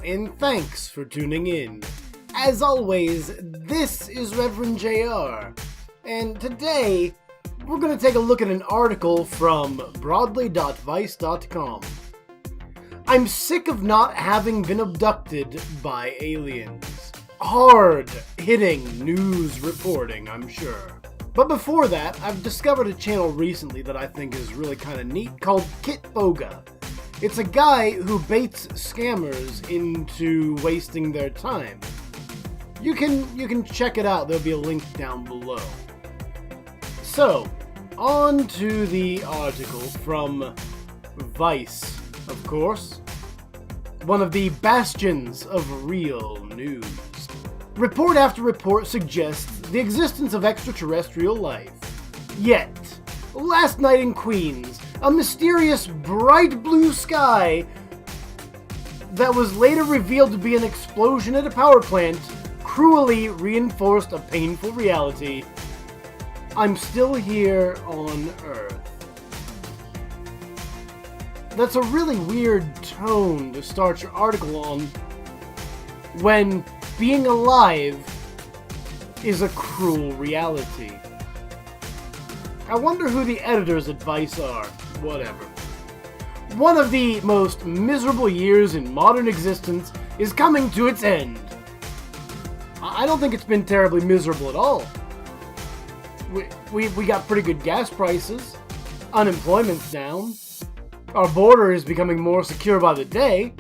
and thanks for tuning in. As always, this is Reverend JR, and today we're going to take a look at an article from Broadly.Vice.com. I'm sick of not having been abducted by aliens. Hard-hitting news reporting, I'm sure. But before that, I've discovered a channel recently that I think is really kind of neat called Kitboga. It's a guy who baits scammers into wasting their time. You can check it out, there'll be a link down below. So, on to the article from Vice, of course. One of the bastions of real news. Report after report suggests the existence of extraterrestrial life. Yet, last night in Queens, a mysterious bright blue sky that was later revealed to be an explosion at a power plant cruelly reinforced a painful reality. I'm still here on Earth. That's a really weird tone to start your article on when being alive is a cruel reality. I wonder who the editor's advice are. Whatever. One of the most miserable years in modern existence is coming to its end. I don't think it's been terribly miserable at all. We got pretty good gas prices. Unemployment's down. Our border is becoming more secure by the day.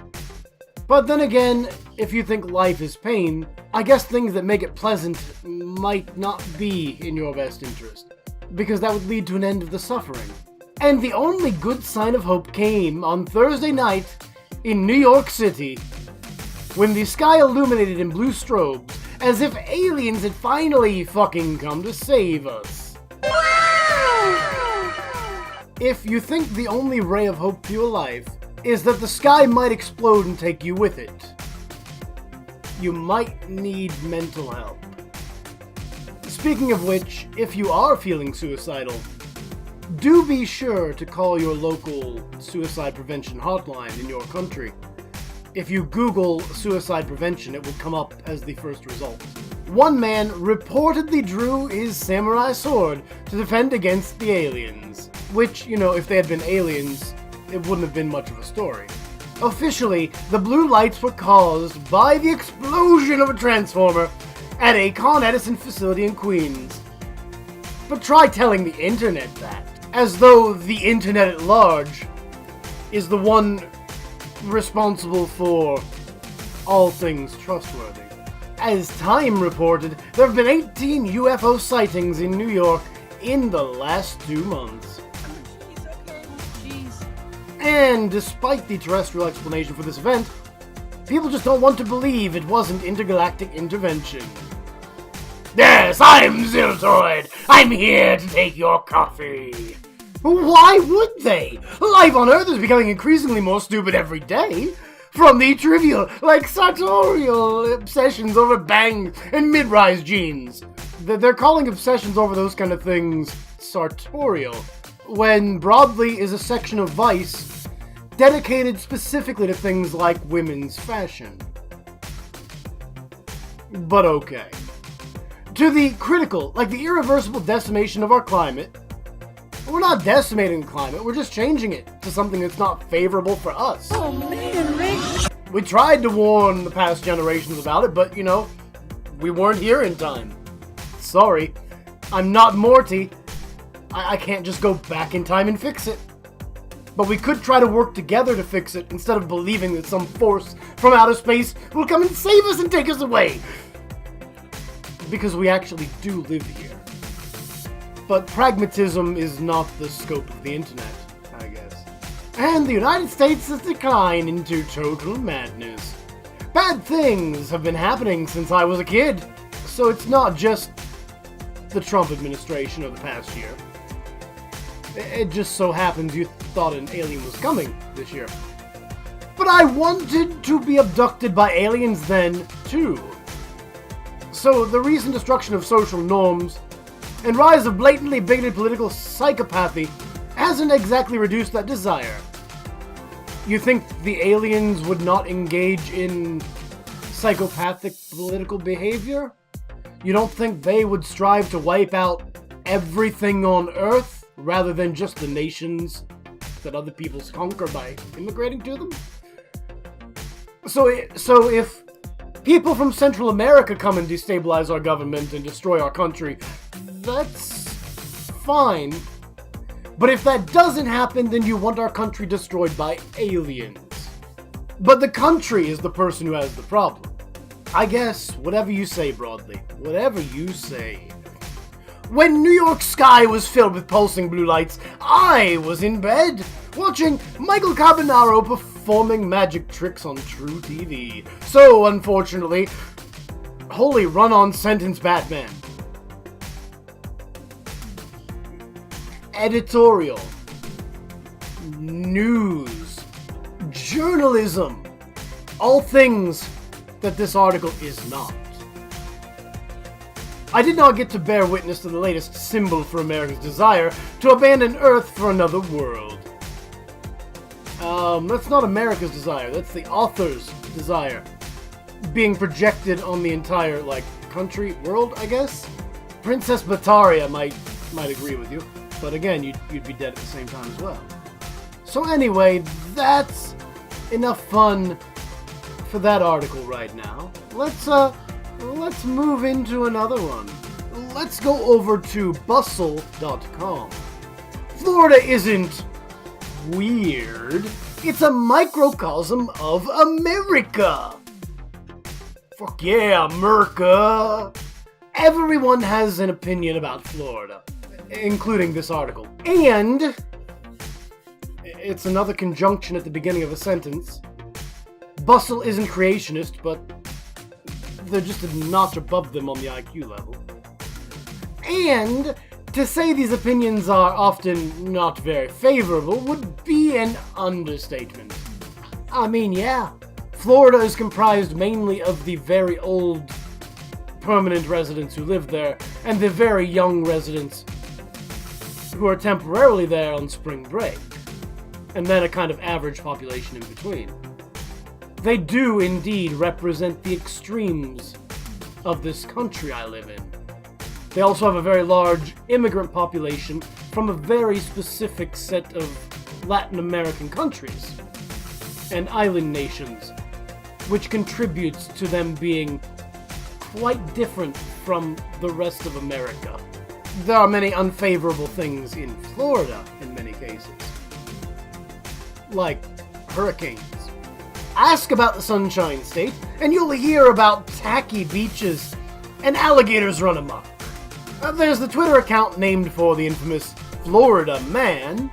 But then again, if you think life is pain, I guess things that make it pleasant might not be in your best interest, because that would lead to an end of the suffering. And the only good sign of hope came on Thursday night in New York City, when the sky illuminated in blue strobes, as if aliens had finally fucking come to save us. If you think the only ray of hope for your life is that the sky might explode and take you with it, you might need mental help. Speaking of which, if you are feeling suicidal, do be sure to call your local suicide prevention hotline in your country. If you Google suicide prevention, it will come up as the first result. One man reportedly drew his samurai sword to defend against the aliens. Which, if they had been aliens, it wouldn't have been much of a story. Officially, the blue lights were caused by the explosion of a transformer at a Con Edison facility in Queens. But try telling the internet that, as though the internet at large is the one responsible for all things trustworthy. As Time reported, there have been 18 UFO sightings in New York in the last 2 months. And despite the terrestrial explanation for this event, people just don't want to believe it wasn't intergalactic intervention. Yes, I'm Ziltoid! I'm here to take your coffee! Why would they? Life on Earth is becoming increasingly more stupid every day. From the trivial, like sartorial obsessions over bangs and mid-rise jeans. They're calling obsessions over those kind of things sartorial, when Broadly is a section of Vice dedicated specifically to things like women's fashion. But okay. To the critical, like the irreversible decimation of our climate, we're not decimating the climate, we're just changing it to something that's not favorable for us. Oh man, Rick! We tried to warn the past generations about it, but, we weren't here in time. Sorry. I'm not Morty. I can't just go back in time and fix it. But we could try to work together to fix it, instead of believing that some force from outer space will come and save us and take us away. Because we actually do live here. But pragmatism is not the scope of the internet, I guess. And the United States has declined into total madness. Bad things have been happening since I was a kid, so it's not just the Trump administration of the past year. It just so happens you thought an alien was coming this year. But I wanted to be abducted by aliens then, too. So the recent destruction of social norms and rise of blatantly bigoted political psychopathy hasn't exactly reduced that desire. You think the aliens would not engage in psychopathic political behavior? You don't think they would strive to wipe out everything on Earth rather than just the nations that other peoples conquer by immigrating to them? So if people from Central America come and destabilize our government and destroy our country, that's fine. But if that doesn't happen, then you want our country destroyed by aliens. But the country is the person who has the problem. I guess, whatever you say, Broadly. Whatever you say. When New York's sky was filled with pulsing blue lights, I was in bed, watching Michael Carbonaro performing magic tricks on True TV. So, unfortunately, holy run-on sentence Batman. Editorial. News. Journalism. All things that this article is not. I did not get to bear witness to the latest symbol for America's desire to abandon Earth for another world. That's not America's desire, that's the author's desire. Being projected on the entire, country, world, I guess? Princess Bataria might agree with you, but again, you'd be dead at the same time as well. So anyway, that's enough fun for that article right now. Let's move into another one. Let's go over to bustle.com. Florida isn't weird. It's a microcosm of America. Fuck yeah, America. Everyone has an opinion about Florida, including this article. And it's another conjunction at the beginning of a sentence. Bustle isn't creationist, but they're just a notch above them on the IQ level. And to say these opinions are often not very favorable would be an understatement. I mean, yeah, Florida is comprised mainly of the very old permanent residents who live there and the very young residents who are temporarily there on spring break, and then a kind of average population in between. They do indeed represent the extremes of this country I live in. They also have a very large immigrant population from a very specific set of Latin American countries and island nations, which contributes to them being quite different from the rest of America. There are many unfavorable things in Florida in many cases, like hurricanes. Ask about the Sunshine State, and you'll hear about tacky beaches and alligators run amok. There's the Twitter account named for the infamous Florida Man,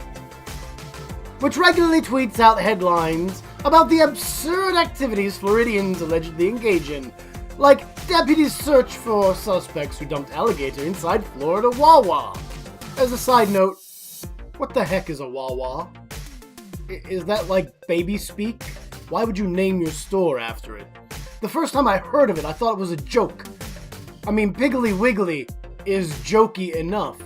which regularly tweets out headlines about the absurd activities Floridians allegedly engage in, like deputies search for suspects who dumped alligator inside Florida Wawa. As a side note, what the heck is a Wawa? Is that like baby speak? Why would you name your store after it? The first time I heard of it, I thought it was a joke. I mean, Piggly Wiggly is jokey enough,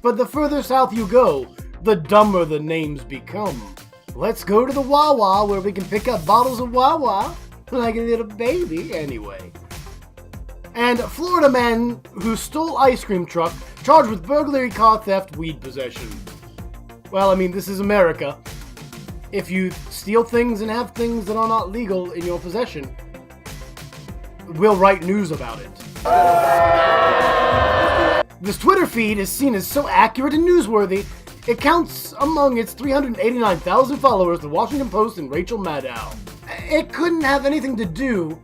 but the further south you go, the dumber the names become. Let's go to the Wawa where we can pick up bottles of Wawa like a little baby anyway. And a Florida man who stole ice cream truck charged with burglary, car theft, weed possession. Well, I mean, this is America. If you steal things and have things that are not legal in your possession, we'll write news about it. This Twitter feed is seen as so accurate and newsworthy, it counts among its 389,000 followers the Washington Post and Rachel Maddow. It couldn't have anything to do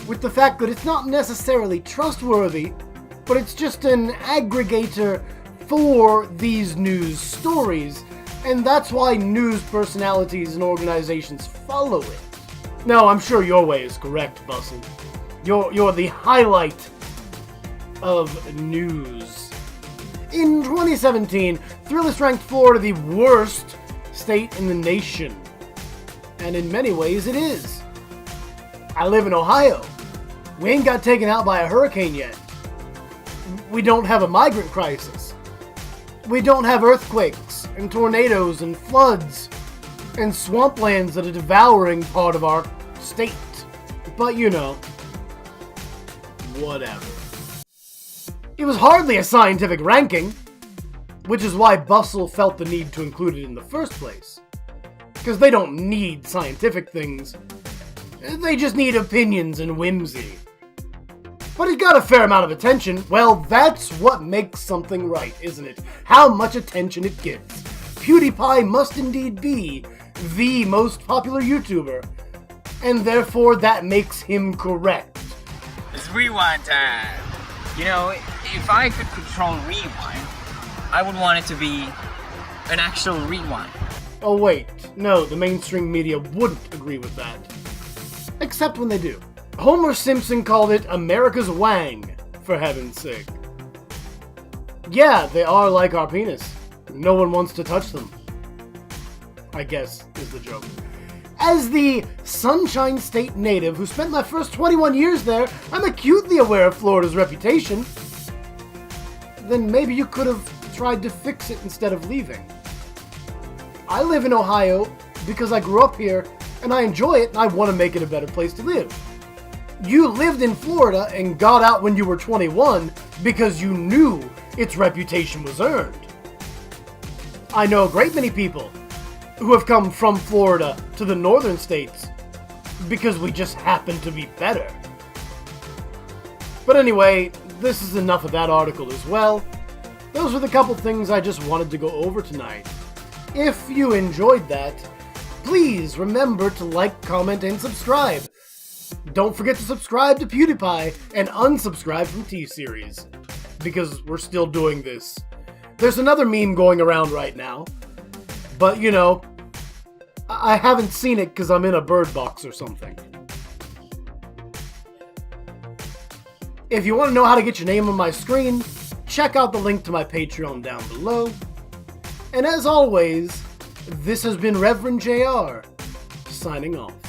with the fact that it's not necessarily trustworthy, but it's just an aggregator for these news stories, and that's why news personalities and organizations follow it. No, I'm sure your way is correct, Bustle. You're the highlight of news. In 2017, Thrillist ranked Florida the worst state in the nation. And in many ways it is. I live in Ohio. We ain't got taken out by a hurricane yet. We don't have a migrant crisis. We don't have earthquakes and tornadoes and floods. and swamplands are a devouring part of our state. But you know, whatever. It was hardly a scientific ranking, which is why Bustle felt the need to include it in the first place. Because they don't need scientific things, they just need opinions and whimsy. But it got a fair amount of attention. Well, that's what makes something right, isn't it? How much attention it gets. PewDiePie must indeed be the most popular YouTuber, and therefore that makes him correct. It's rewind time. You know, if I could control rewind, I would want it to be an actual rewind. Oh wait, no, the mainstream media wouldn't agree with that. Except when they do. Homer Simpson called it America's Wang, for heaven's sake. Yeah, they are like our penis. No one wants to touch them, I guess, is the joke. As the Sunshine State native who spent my first 21 years there, I'm acutely aware of Florida's reputation. Then maybe you could have tried to fix it instead of leaving. I live in Ohio because I grew up here and I enjoy it and I want to make it a better place to live. You lived in Florida and got out when you were 21 because you knew its reputation was earned. I know a great many people who have come from Florida to the northern states because we just happen to be better. But anyway, this is enough of that article as well. Those are the couple things I just wanted to go over tonight. If you enjoyed that, please remember to like, comment, and subscribe. Don't forget to subscribe to PewDiePie and unsubscribe from T-Series, because we're still doing this. There's another meme going around right now, but you know, I haven't seen it because I'm in a bird box or something. If you want to know how to get your name on my screen, check out the link to my Patreon down below. And as always, this has been Reverend JR, signing off.